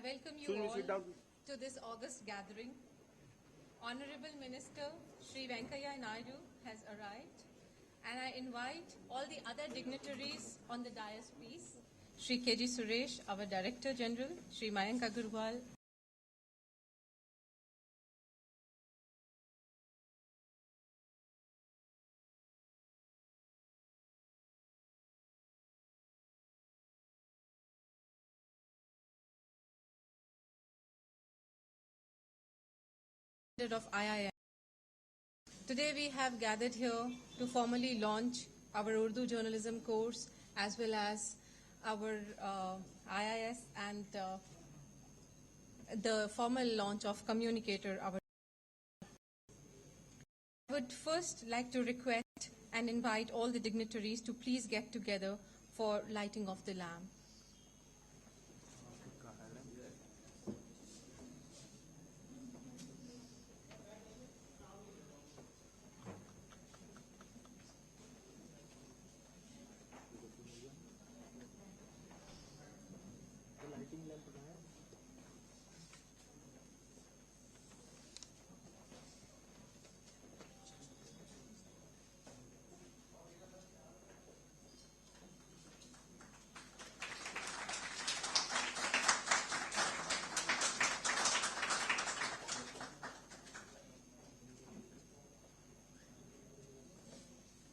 welcome you all to this August gathering. Honorable Minister Shri Venkaiah Naidu has arrived, and I invite all the other dignitaries on the dais, please. Shri K.G. Suresh, our Director General, Shri Mayank Agarwal, of IIMC. Today we have gathered here to formally launch our Urdu journalism course as well as our IIS and the formal launch of Communicator. I would first like to request and invite all the dignitaries to please get together for lighting of the lamp.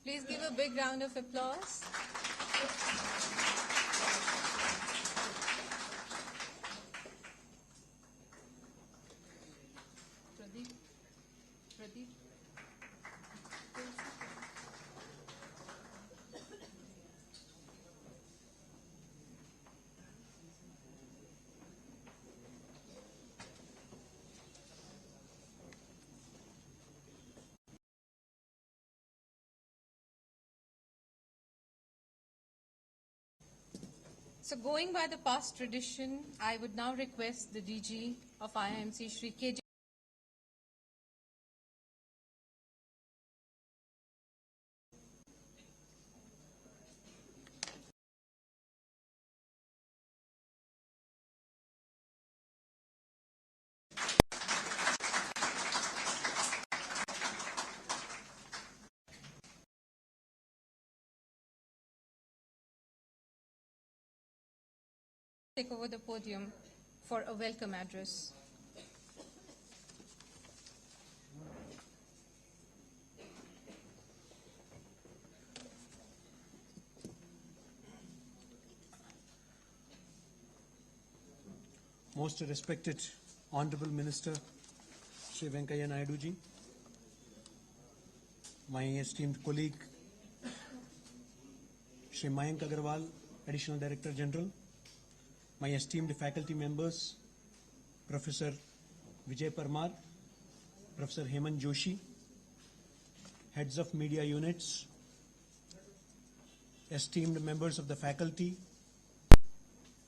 Please give a big round of applause. Pradeep. So going by the past tradition, I would now request the DG of IIMC, Shri K.G. take over the podium for a welcome address. Most respected Honorable Minister Shri Venkaiah Naidu ji, my esteemed colleague Shri Mayank Agarwal, Additional Director General, my esteemed faculty members, Professor Vijay Parmar, Professor Hemant Joshi, heads of media units, esteemed members of the faculty,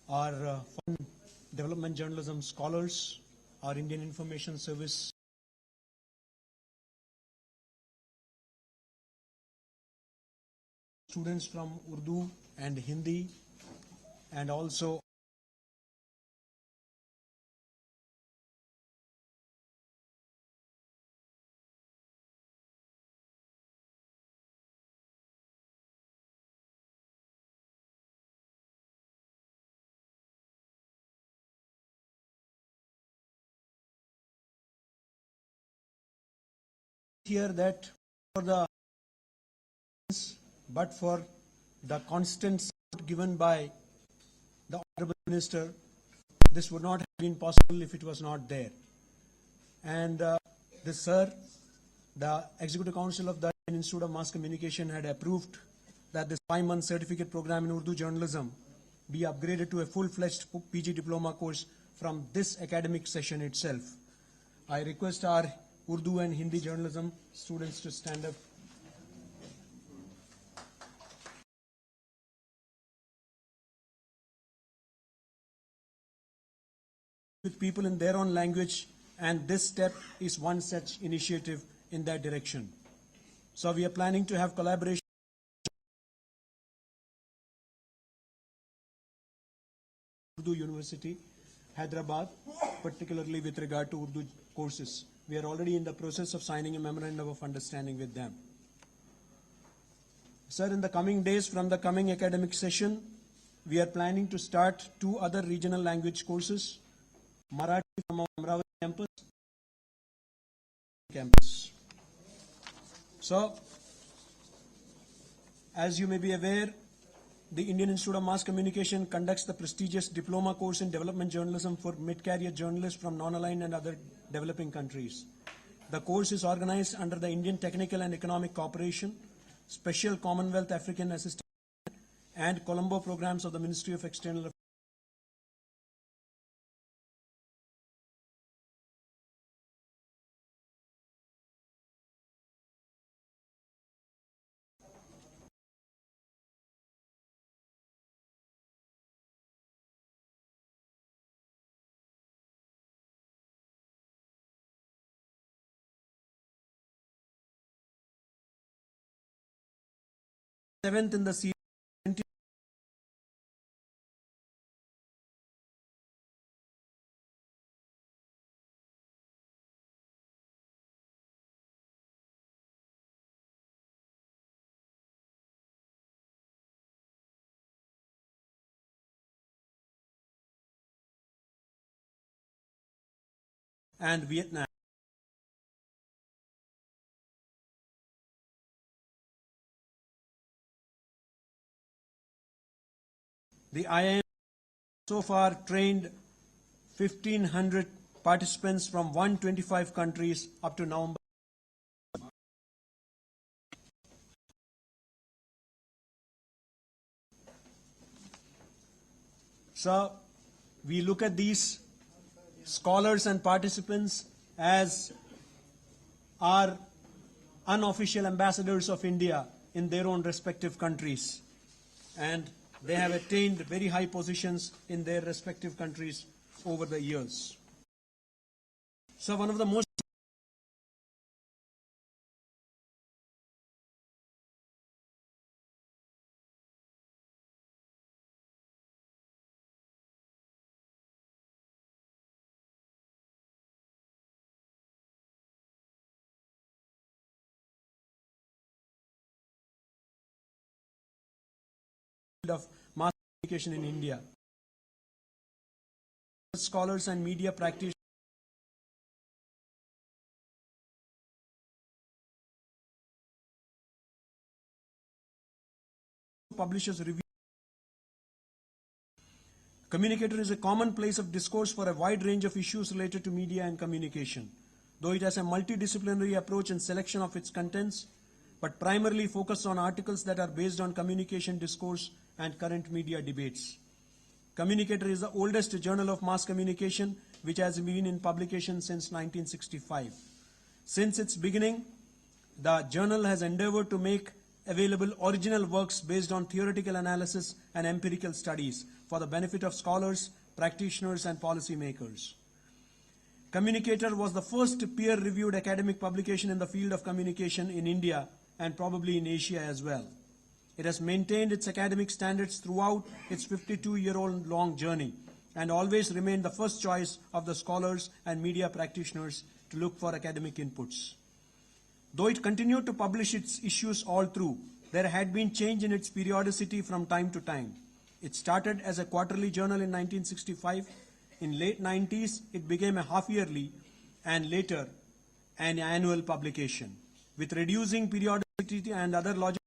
our foreign development journalism scholars, our Indian Information Service students from Urdu and Hindi, and also here that for the but for the constant support given by the Honorable Minister, this would not have been possible if it was not there. And this sir, the Executive Council of the Indian Institute of Mass Communication had approved that this 5-month certificate program in Urdu journalism be upgraded to a full-fledged PG diploma course from this academic session itself. I request our Urdu and Hindi journalism students to stand up. With people in their own language, and this step is one such initiative in that direction. So we are planning to have collaboration with Urdu University Hyderabad, particularly with regard to Urdu courses. We are already in the process of signing a memorandum of understanding with them. Sir, in the coming days from the coming academic session, we are planning to start 2 other regional language courses, Marathi from our Amravati campus. So, as you may be aware, the Indian Institute of Mass Communication conducts the prestigious diploma course in development journalism for mid-career journalists from non-aligned and other developing countries. The course is organized under the Indian Technical and Economic Cooperation, Special Commonwealth African Assistance, and Colombo programs of the Ministry of External Affairs. Seventh in the series. And Vietnam. The IIMC so far trained 1,500 participants from 125 countries up to November. So, we look at these scholars and participants as our unofficial ambassadors of India in their own respective countries. And they have attained very high positions in their respective countries over the years. So one of the most of mass communication in India. Scholars and media practitioners publishes reviews. Communicator is a common place of discourse for a wide range of issues related to media and communication, though it has a multidisciplinary approach in selection of its contents, but primarily focuses on articles that are based on communication discourse and current media debates. Communicator is the oldest journal of mass communication which has been in publication since 1965. Since its beginning, the journal has endeavored to make available original works based on theoretical analysis and empirical studies for the benefit of scholars, practitioners, and policymakers. Communicator was the first peer-reviewed academic publication in the field of communication in India and probably in Asia as well. It has maintained its academic standards throughout its 52-year-old long journey and always remained the first choice of the scholars and media practitioners to look for academic inputs. Though it continued to publish its issues all through, there had been change in its periodicity from time to time. It started as a quarterly journal in 1965. In late 90s, it became a half-yearly and later an annual publication. With reducing periodicity and other logic,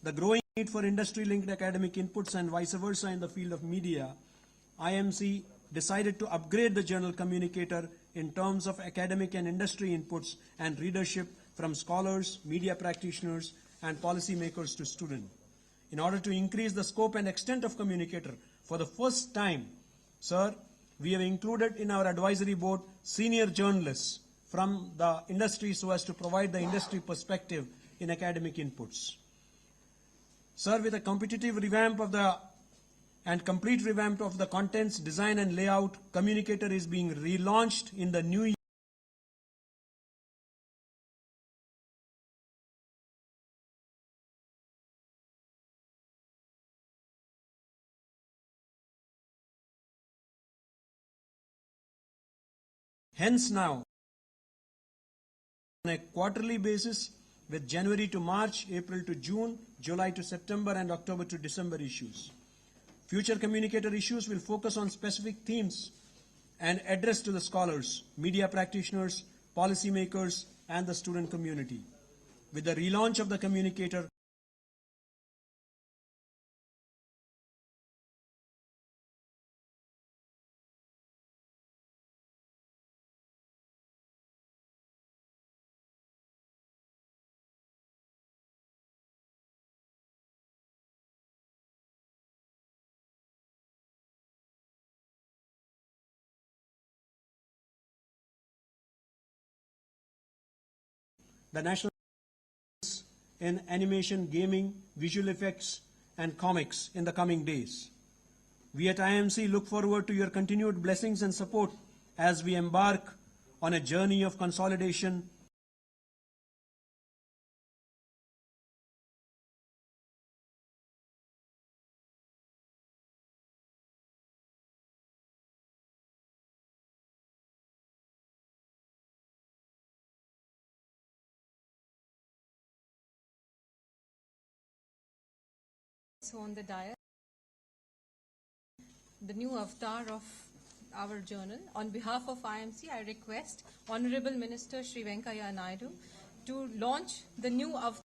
the growing need for industry-linked academic inputs and vice versa in the field of media, IIMC decided to upgrade the journal Communicator in terms of academic and industry inputs and readership from scholars, media practitioners, and policymakers to students. In order to increase the scope and extent of Communicator, for the first time, sir, we have included in our advisory board senior journalists from the industry so as to provide the industry perspective in academic inputs. Sir, with a competitive revamp of and complete revamp of the contents, design and layout, Communicator is being relaunched in the new year. Hence now, on a quarterly basis with January to March, April to June, July to September, and October to December issues. Future communicator issues will focus on specific themes and address to the scholars, media practitioners, policymakers, and the student community. With the relaunch of the communicator, the national in animation, gaming, visual effects, and comics in the coming days. We at IIMC look forward to your continued blessings and support as we embark on a journey of consolidation on the dais, the new avatar of our journal. On behalf of IIMC, I request Honorable Minister Shri Venkaiah Naidu to launch the new avatar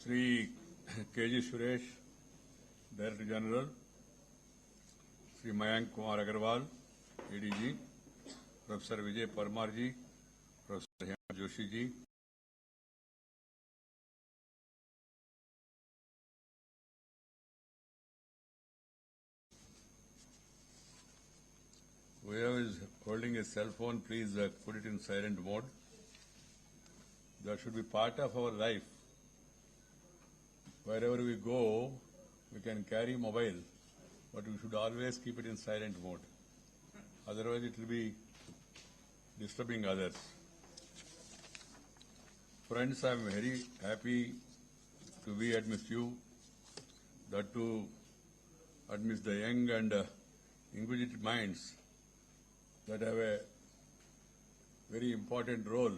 Shri K.G. Suresh, Director General, Shri Mayank Kumar Agarwal, ADG, Professor Vijay Parmar ji, Professor Hema Joshi ji, whoever is holding a cell phone, please put it in silent mode. That should be part of our life. Wherever we go, we can carry mobile, but we should always keep it in silent mode. Otherwise, it will be disturbing others. Friends, I am very happy to be amidst you, that too amidst the young and inquisitive minds that have a very important role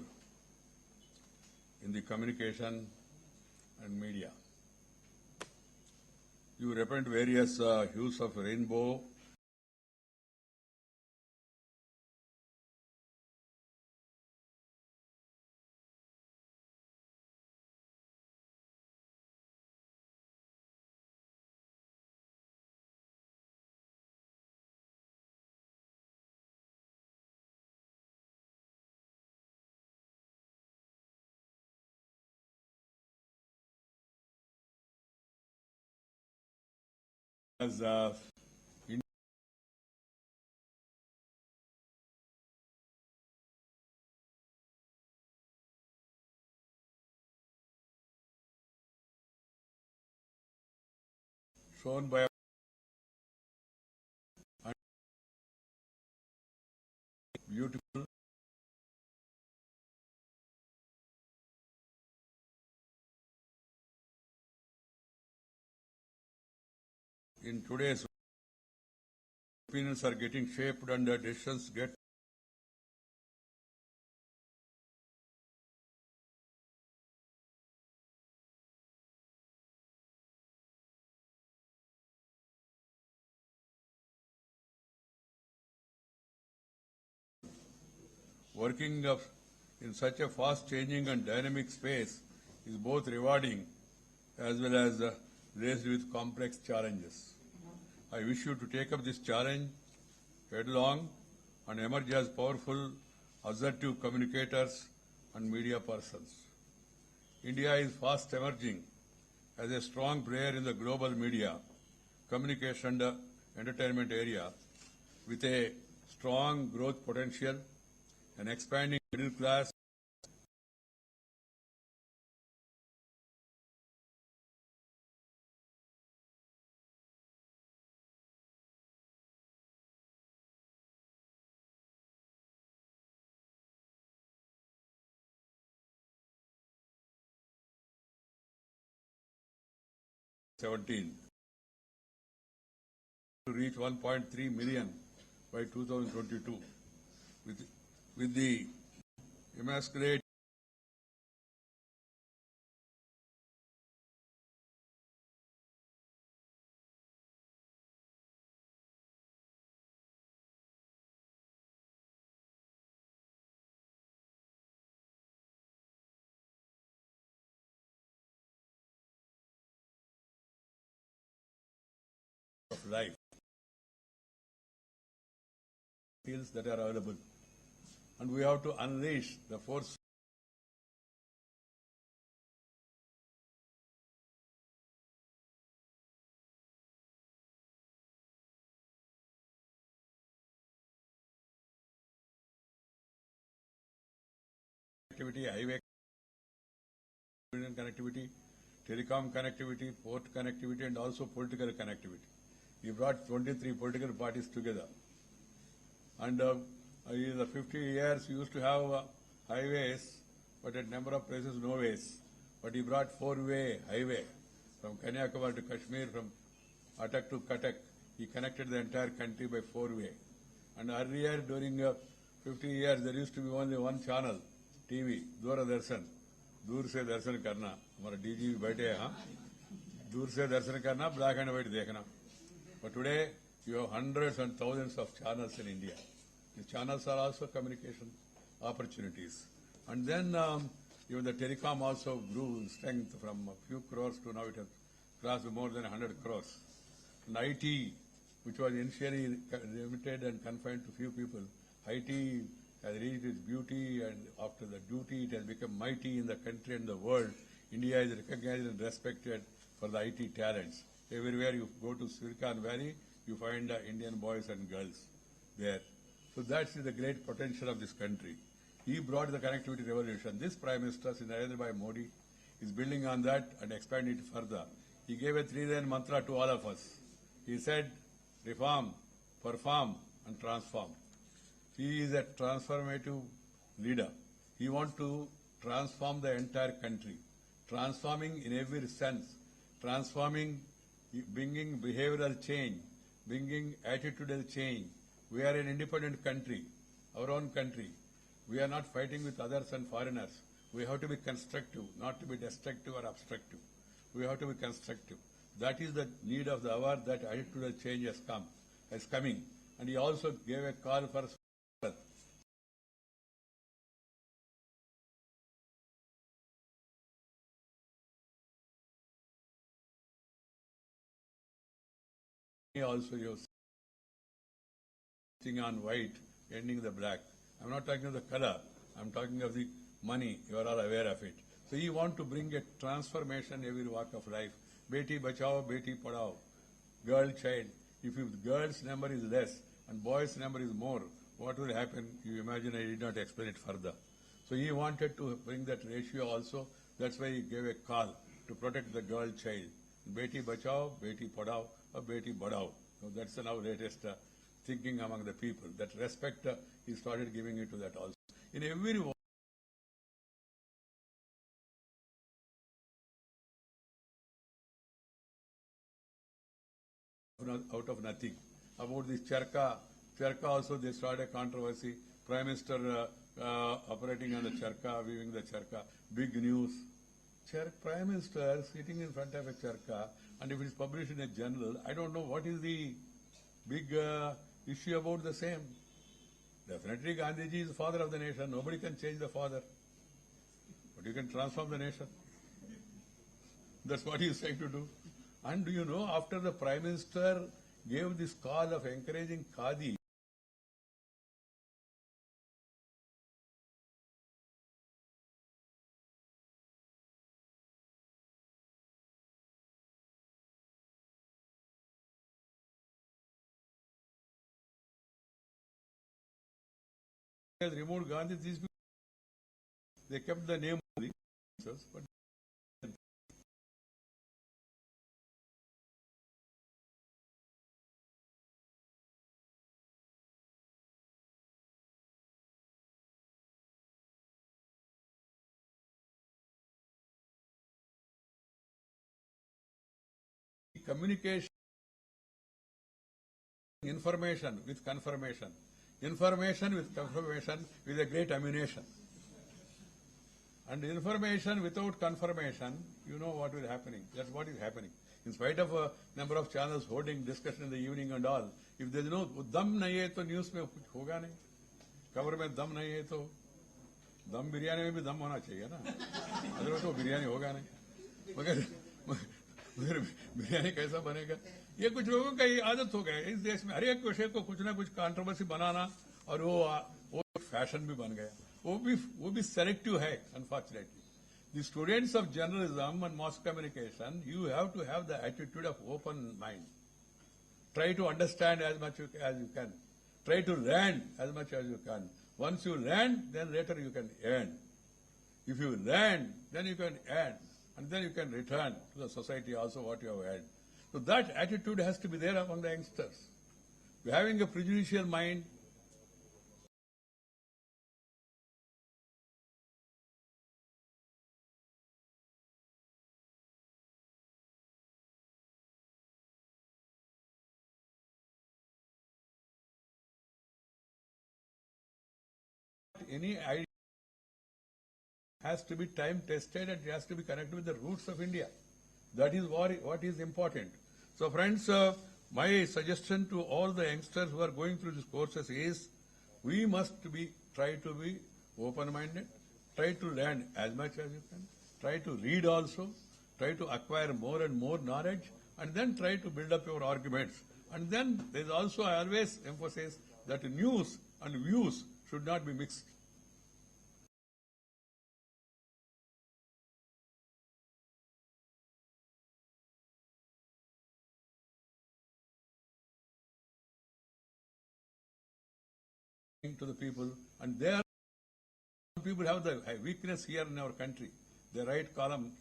in the communication and media. You represent various hues of rainbow. As shown by beautiful in today's opinions are getting shaped and decisions get working in such a fast changing and dynamic space is both rewarding as well as raised with complex challenges. I wish you to take up this challenge headlong and emerge as powerful, assertive communicators and media persons. India is fast emerging as a strong player in the global media, communication and entertainment area with a strong growth potential, an expanding middle class, to reach 1.3 million by 2022 with the emasculate of life fields that are available, and we have to unleash the force connectivity, highway connectivity, telecom connectivity, port connectivity, and also political connectivity. He brought 23 political parties together. And in the 50 years, we used to have highways, but at number of places, no ways. But he brought four-way highway from Kanyakumari to Kashmir, from Atak to Cuttack. He connected the entire country by four-way. And earlier, during 50 years, there used to be only one channel, TV, Doordarshan. दूर से दर्शन करना हमारा DG बैठे हैं दूर से दर्शन करना black and white देखना. But today you have hundreds and thousands of channels in India. The channels are also communication opportunities. And then even the telecom also grew in strength from a few crores to now it has crossed more than 100 crores. And IT, which was initially limited and confined to few people, IT has reached its beauty, and after the duty, it has become mighty in the country and the world. India is recognized and respected for the IT talents. Everywhere you go to Silicon Valley, you find Indian boys and girls there. So that's the great potential of this country. He brought the connectivity revolution. This Prime Minister, Narendra Bhai Modi, is building on that and expanding it further. He gave a three-line mantra to all of us. He said, reform, perform, and transform. He is a transformative leader. He wants to transform the entire country, transforming in every sense, transforming, bringing behavioral change, bringing attitudinal change. We are an independent country, our own country. We are not fighting with others and foreigners. We have to be constructive, not to be destructive or obstructive. We have to be constructive. That is the need of the hour, that attitudinal change is coming. And he also gave a call for also you're sitting on white, ending the black. I'm not talking of the color. I'm talking of the money. You are all aware of it. So you want to bring a transformation every walk of life. Beti bachao, beti padao. Girl, child. If the girls' number is less and boys' number is more, what will happen? You imagine. I did not explain it further. So he wanted to bring that ratio also. That's why he gave a call to protect the girl child. Beti bachao, beti padao, or beti badao. So that's the now latest thinking among the people. That respect, he started giving it to that also. In every out of nothing. about this Charka. Charka also they started a controversy. Prime Minister operating on the Charka, weaving the Charka. Big news. Prime Minister sitting in front of a Charka, and if it is published in a journal, I don't know what is the big issue about the same. Definitely Gandhiji is the father of the nation. Nobody can change the father. But you can transform the nation. That's what he is trying to do. And do you know, after the Prime Minister gave this call of encouraging Khadi, has removed Gandhi, these people, they kept the name of the but communication, information with confirmation, information with confirmation with a great ammunition. And information without confirmation, you know what will happening. That's what is happening. In spite of a number of channels holding discussion in the evening and all, if there is no dam nahi hai to news mein kuch hoga nahi. Cover mein dam nahi hai to dam biryani mein bhi dam hona chahiye na. Otherwise to biryani hoga nahi. मगर बिरयानी कैसा बनेगा? ये कुछ लोगों का ये आदत हो गया है इस देश में, हर एक विषय को कुछ ना कुछ कंट्रोवर्सी बनाना, और वो फैशन भी बन गया. वो भी सेलेक्टिव है, unfortunately. The students of journalism and mass communication, you have to have the attitude of open mind. Try to understand as much as you can. Try to learn as much as you can. Once you learn, then later you can earn. If you learn, then you can earn. And then you can return to the society also what you have earned. So that attitude has to be there among the youngsters. Having a prejudicial mind, any idea has to be time tested and it has to be connected with the roots of India. That is what is important. So friends, my suggestion to all the youngsters who are going through these courses is, we must try to be open-minded, try to learn as much as you can, try to read also, try to acquire more and more knowledge, and then try to build up your arguments. And then there is also, I always emphasize that news and views should not be mixed. To the people, and there people have the weakness here in our country. They write columns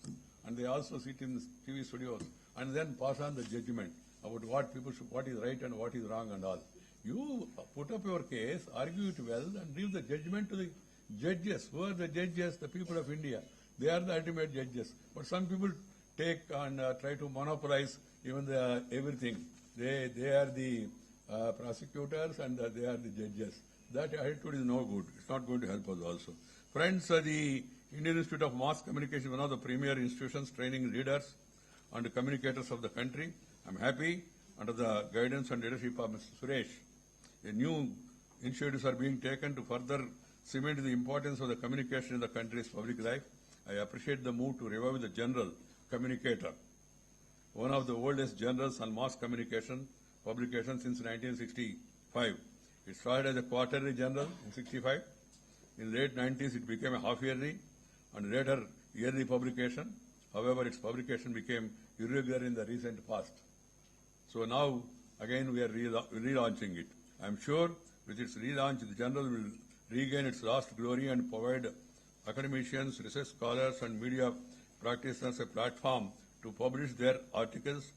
and they also sit in the TV studios and then pass on the judgment about what is right and what is wrong and all. You put up your case, argue it well, and leave the judgment to the judges. Who are the judges? The people of India. They are the ultimate judges. But some people take and try to monopolize even everything. They are the prosecutors and they are the judges. That attitude is no good. It's not going to help us also. Friends, the Indian Institute of Mass Communication is one of the premier institutions training leaders and communicators of the country. I'm happy, under the guidance and leadership of Mr. Suresh, new initiatives are being taken to further cement the importance of the communication in the country's public life. I appreciate the move to revive the General Communicator, one of the oldest journals on mass communication publication since 1965. It started as a quarterly journal in 65. In late 90s, it became a half-yearly and later yearly publication. However, its publication became irregular in the recent past. So now, again, we are relaunching it. I am sure with its relaunch, the journal will regain its lost glory and provide academicians, research scholars, and media practitioners a platform to publish their articles,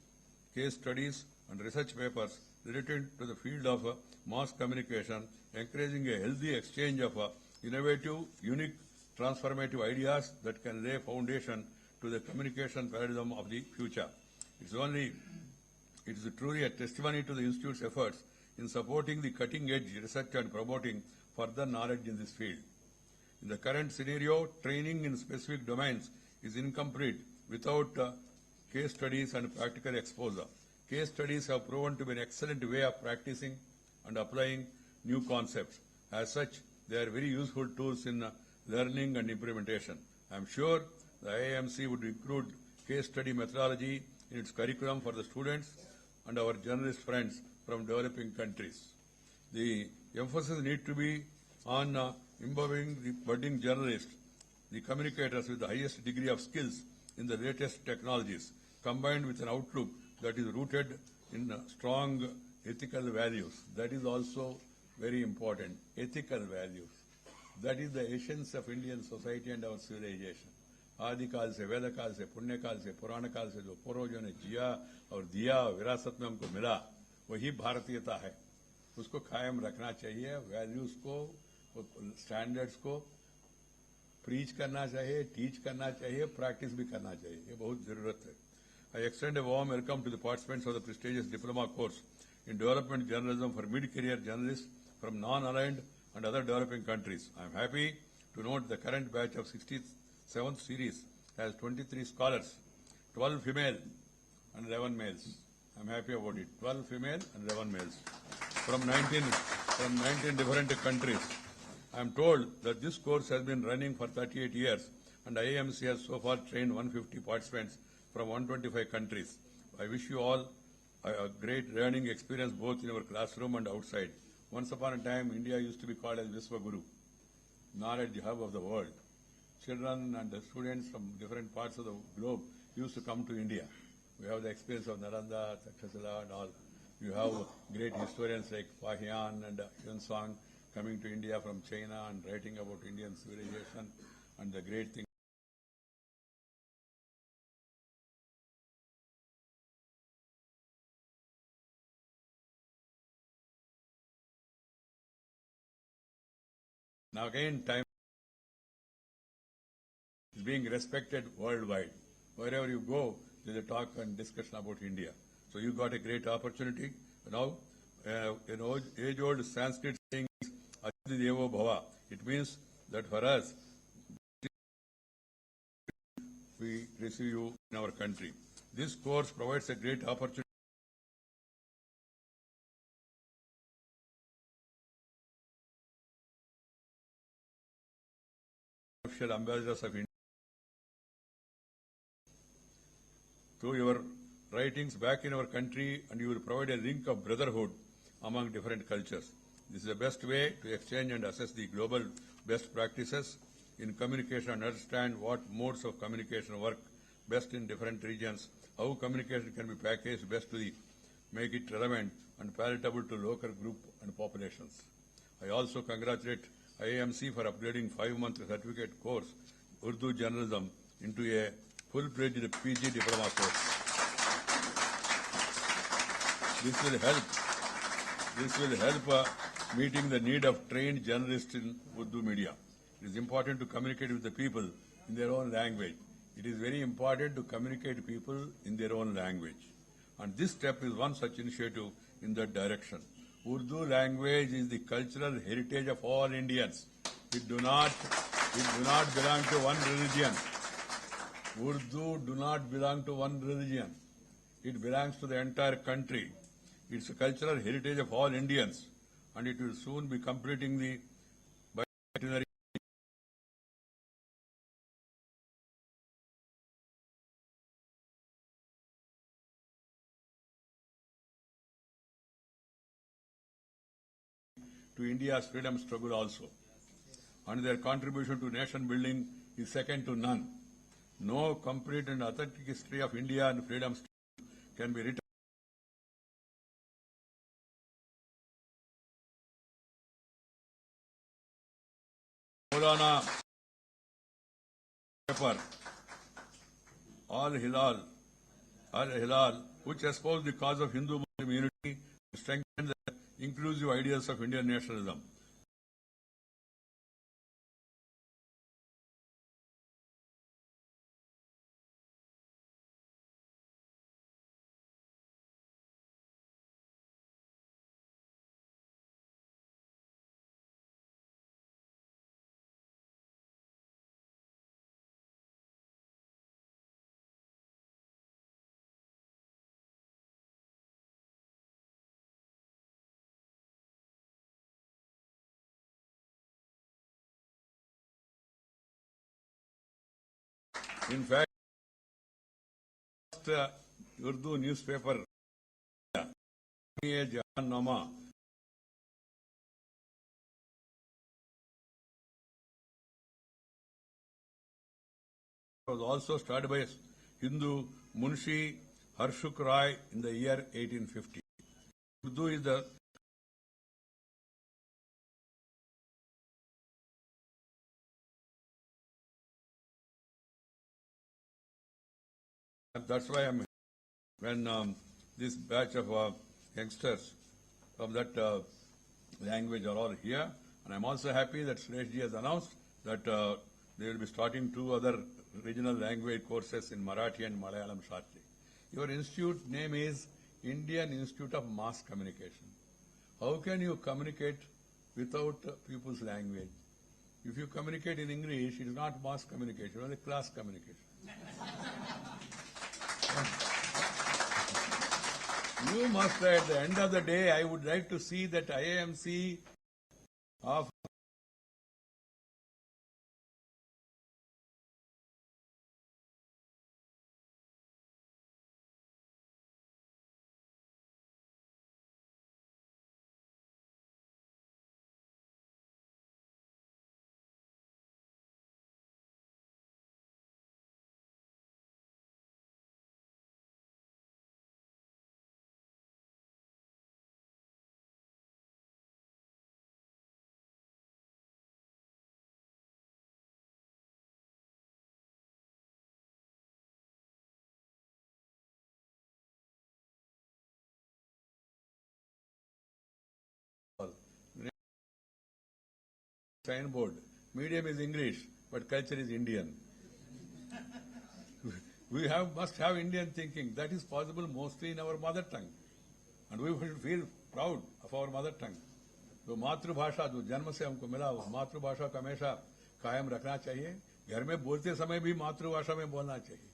case studies, and research papers related to the field of mass communication, encouraging a healthy exchange of innovative, unique, transformative ideas that can lay foundation to the communication paradigm of the future. It is truly a testimony to the Institute's efforts in supporting the cutting-edge research and promoting further knowledge in this field. In the current scenario, training in specific domains is incomplete without case studies and practical exposure. Case studies have proven to be an excellent way of practicing and applying new concepts. As such, they are very useful tools in learning and implementation. I am sure the IIMC would include case study methodology in its curriculum for the students and our journalist friends from developing countries. The emphasis needs to be on imbibing the budding journalists, the communicators with the highest degree of skills in the latest technologies, combined with an outlook that is rooted in strong ethical values. That is also very important, ethical values. That is the essence of Indian society and our civilization. आदि काल से, वेद काल से, पुण्य काल से, पुराण काल से जो पूर्वजों ने जिया और दिया, विरासत में हमको मिला, वही भारतीयता है. उसको कायम रखना चाहिए. वैल्यूज को, स्टैंडर्ड्स को प्रीच करना चाहिए, टीच करना चाहिए, प्रैक्टिस भी करना चाहिए. ये बहुत जरूरत है. I extend a warm welcome to the participants of the prestigious diploma course in development journalism for mid-career journalists from non-aligned and other developing countries. I am happy to note the current batch of 67th series has 23 scholars, 12 female and 11 males. I am happy about it. 12 female and 11 males from 19 different countries. I am told that this course has been running for 38 years and IIMC has so far trained 150 participants from 125 countries. I wish you all a great learning experience both in our classroom and outside. Once upon a time, India used to be called as Viswaguru, knowledge hub of the world. Children and the students from different parts of the globe used to come to India. We have the experience of Nalanda, Takshashila and all. You have great historians like Fahian and Yunsang coming to India from China and writing about Indian civilization and the great thing. Now again, time is being respected worldwide. Wherever you go, there is a talk and discussion about India. So you got a great opportunity. Now, an age-old Sanskrit saying is Aditi Devo Bhava. It means that for us, we receive you in our country. This course provides a great opportunity official ambassadors of India through your writings back in our country, and you will provide a link of brotherhood among different cultures. This is the best way to exchange and assess the global best practices in communication and understand what modes of communication work best in different regions, how communication can be packaged best to make it relevant and palatable to local group and populations. I also congratulate IIMC for upgrading 5-month certificate course Urdu journalism into a full-fledged PG diploma course. This will help meeting the need of trained journalists in Urdu media. It is important to communicate with the people in their own language. It is very important to communicate people in their own language. And this step is one such initiative in that direction. Urdu language is the cultural heritage of all Indians. It do not belong to one religion. Urdu do not belong to one religion. It belongs to the entire country. It's a cultural heritage of all Indians, and it will soon be completing the bicentenary to India's freedom struggle also. And their contribution to nation building is second to none. No complete and authentic history of India and freedom struggle can be written Maulana paper, Al-Hilal, which espoused the cause of Hindu-Muslim unity and strengthened the inclusive ideals of Indian nationalism. In fact, Urdu newspaper, Jahan Nama, was also started by Hindu Munshi Harshuk Rai in the year 1850. Urdu is the that's why when this batch of youngsters from that language are all here, and I'm also happy that Shri has announced that they will be starting 2 other regional language courses in Marathi and Malayalam shortly. Your institute name is Indian Institute of Mass Communication. How can you communicate without people's language? If you communicate in English, it is not mass communication, only class communication. You must, at the end of the day, I would like to see that IIMC of signboard, medium is English, but culture is Indian. We must have Indian thinking. That is possible mostly in our mother tongue. And we should feel proud of our mother tongue. जो मातृभाषा जो जन्म से हमको मिला वो मातृभाषा को हमेशा कायम रखना चाहिए. घर में बोलते समय भी मातृभाषा में बोलना चाहिए.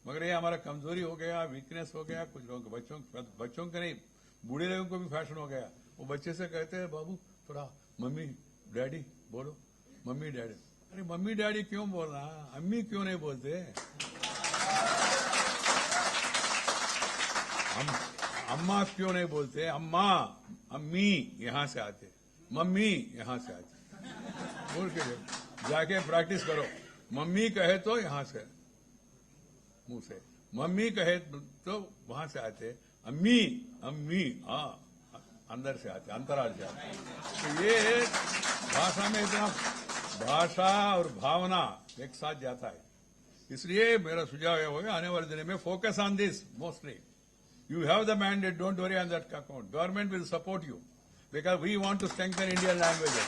मगर ये हमारा कमजोरी हो गया, वीकनेस हो गया. कुछ लोग बच्चों के नहीं, बूढ़े लोगों को भी फैशन हो गया. वो बच्चे से कहते हैं बाबू थोड़ा मम्मी डैडी बोलो, मम्मी डैडी. अरे मम्मी डैडी क्यों बोलना, अम्मी क्यों नहीं बोलते? अम्मा क्यों नहीं बोलते? अम्मा, अम्मी यहां से आते, मम्मी यहां से आते. बोल के जाके प्रैक्टिस करो. मम्मी कहे तो यहां से मुंह से, मम्मी कहे तो वहां से आते. अम्मी अम्मी अंदर से आते, अंतराल से आते. तो ये भाषा में इतना भाषा और भावना एक साथ जाता है. इसलिए मेरा सुझाव है वो आने वाले दिनों में focus on this mostly. You have the mandate, don't worry on that account. Government will support you because we want to strengthen Indian languages.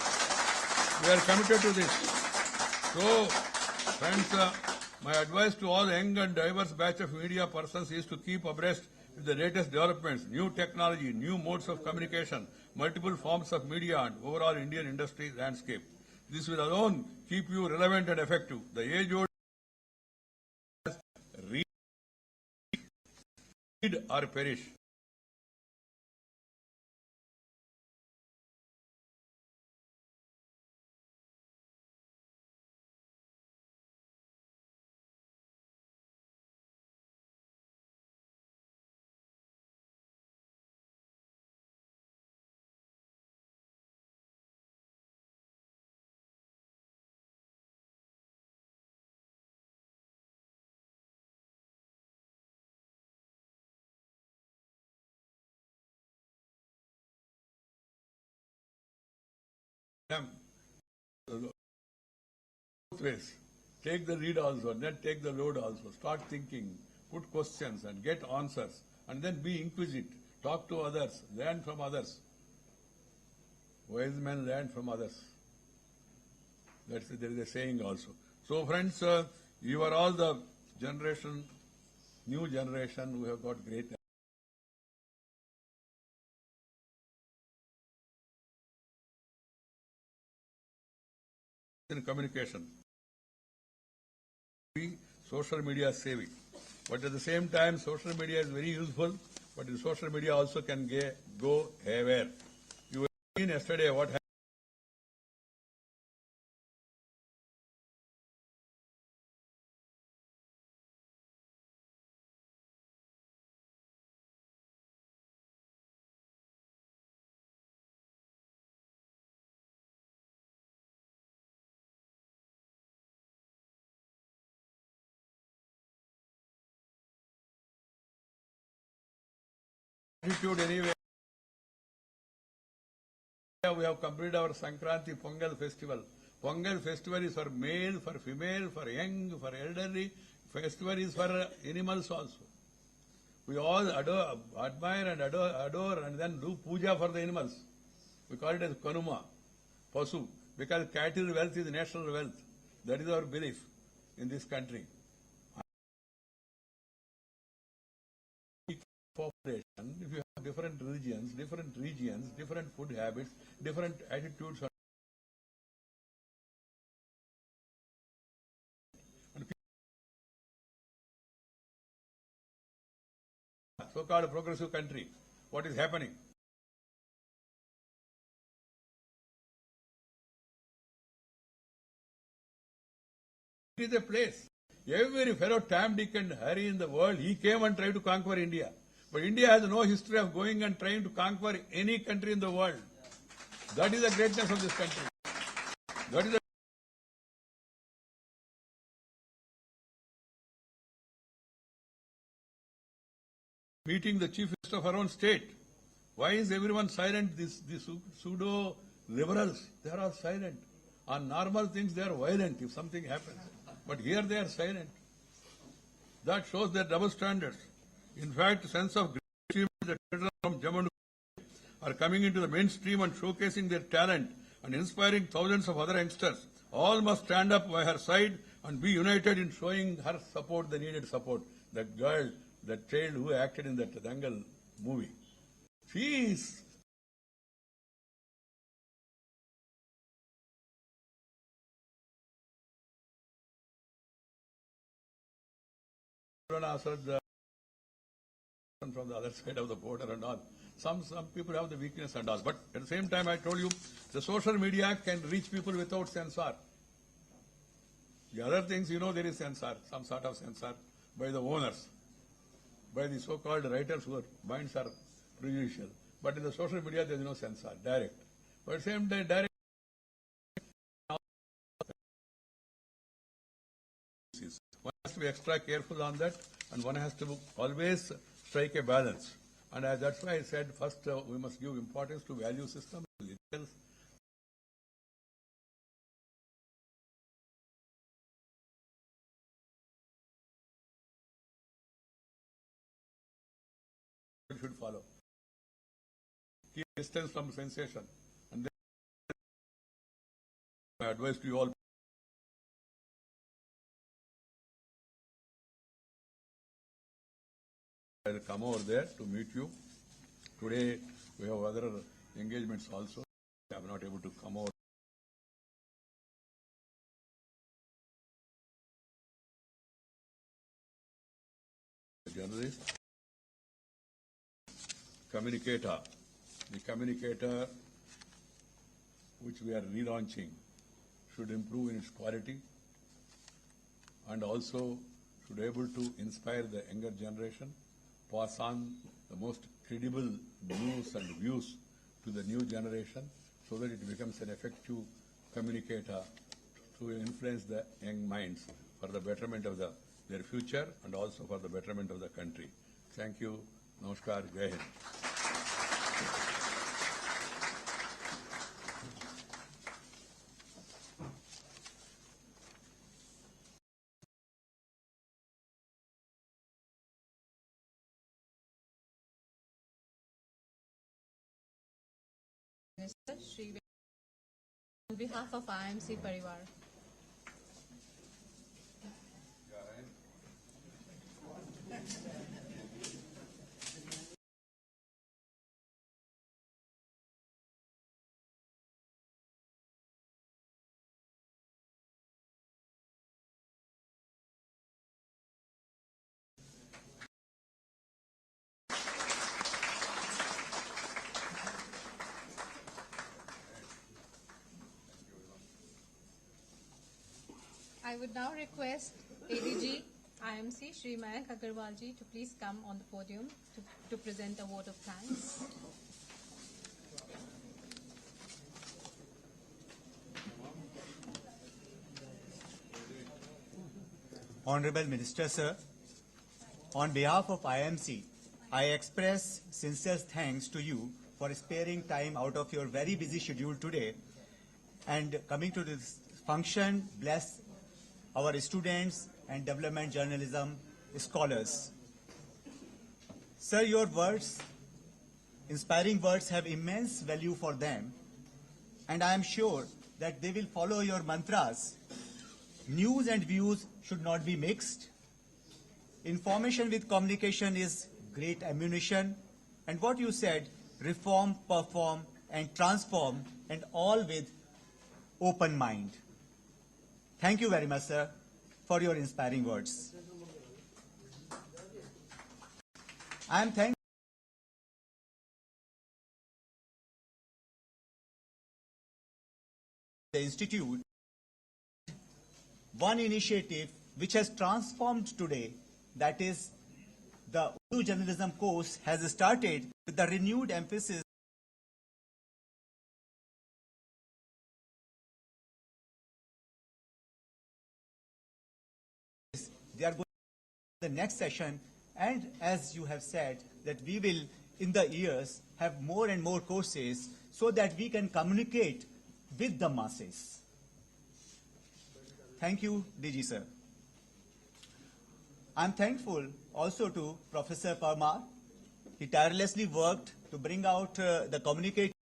We are committed to this. So, friends, my advice to all young and diverse batch of media persons is to keep abreast with the latest developments, new technology, new modes of communication, multiple forms of media and overall Indian industry landscape. This will alone keep you relevant and effective. The age-old read or perish. Both ways. Take the lead also, and then take the load also. Start thinking, put questions and get answers, and then be inquisitive. Talk to others, learn from others. Wise men learn from others. There is a saying also. So friends, you are all the generation, new generation who have got great in communication. Social media savvy. But at the same time, social media is very useful, but in social media also can go haywire. You have seen yesterday what happened. attitude anyway. We have completed our Sankranti Pongal festival. Pongal festival is for male, for female, for young, for elderly. Festival is for animals also. We all admire and adore and then do puja for the animals. We call it as Kanuma, Pasu, because cattle wealth is national wealth. That is our belief in this country. Population, if you have different religions, different regions, different food habits, different attitudes, so-called progressive country, what is happening? It is a place. Every fellow Tam, Dick and Harry in the world, he came and tried to conquer India. But India has no history of going and trying to conquer any country in the world. That is the greatness of this country. That is the meeting the chief minister of our own state. Why is everyone silent? These pseudo liberals, they are all silent. On normal things, they are violent if something happens. But here they are silent. That shows their double standards. In fact, sense of great achievement that children from Jammu are coming into the mainstream and showcasing their talent and inspiring thousands of other youngsters. All must stand up by her side and be united in showing her support, the needed support. That girl, that child who acted in that Dangal movie. She is from the other side of the border and all. Some people have the weakness and all. But at the same time, I told you, the social media can reach people without censor. The other things, there is censor, some sort of censor by the owners, by the so-called writers whose minds are prejudicial. But in the social media, there is no censor, direct. But at the same time, direct. One has to be extra careful on that, and one has to always strike a balance. And that's why I said first we must give importance to value system. Should follow. Keep distance from sensation. And then my advice to you all. I will come over there to meet you. Today we have other engagements also. I am not able to come over. Journalist, communicator. The communicator which we are relaunching should improve in its quality and also should be able to inspire the younger generation, pass on the most credible news and views to the new generation so that it becomes an effective communicator to influence the young minds for the betterment of their future and also for the betterment of the country. Thank you. Namaskar. Jai Hind. Minister Shri, on behalf of IIMC Parivar. I would now request ADG IIMC Shri Mayank Agarwalji to please come on the podium to present a vote of thanks. Honorable Minister, sir, on behalf of IIMC, I express sincere thanks to you for sparing time out of your very busy schedule today and coming to this function. Bless our students and development journalism scholars. Sir, your words, inspiring words, have immense value for them, and I am sure that they will follow your mantras. News and views should not be mixed. Information with communication is great ammunition. And what you said, reform, perform, and transform, and all with open mind. Thank you very much, sir, for your inspiring words. I am thankful the Institute, one initiative which has transformed today, that is the Urdu journalism course has started with the renewed emphasis they are going to the next session, and as you have said that we will in the years have more and more courses so that we can communicate with the masses. Thank you, DG sir. I am thankful also to Professor Parmar. He tirelessly worked to bring out the communication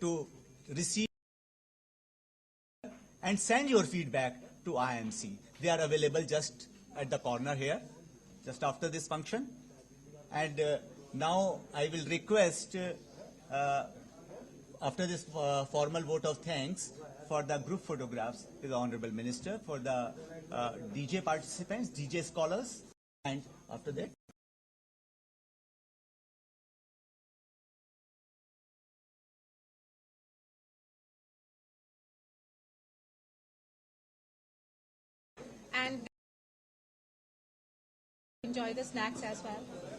to receive and send your feedback to IIMC. They are available just at the corner here, just after this function. And now I will request, after this formal vote of thanks, for the group photographs with the Honorable Minister, for the DJ participants, DJ scholars, and after that, And enjoy the snacks as well.